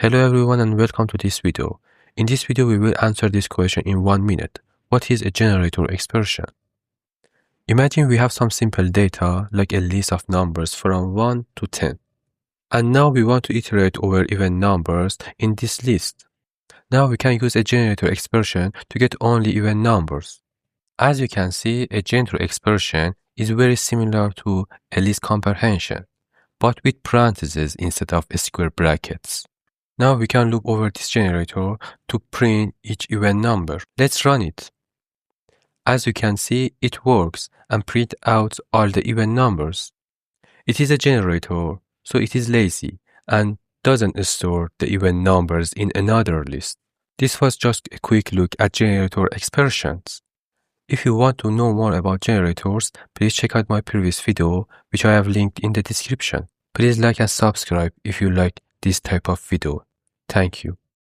Hello everyone and welcome to this video. In this video we will answer this question in 1 minute. What is a generator expression? Imagine we have some simple data like a list of numbers from 1 to 10. And now we want to iterate over even numbers in this list. Now we can use a generator expression to get only even numbers. As you can see, a generator expression is very similar to a list comprehension, but with parentheses instead of square brackets. Now we can loop over this generator to print each even number. Let's run it. As you can see, it works and print out all the even numbers. It is a generator, so it is lazy and doesn't store the even numbers in another list. This was just a quick look at generator expressions. If you want to know more about generators, please check out my previous video, which I have linked in the description. Please like and subscribe if you like this type of video. Thank you.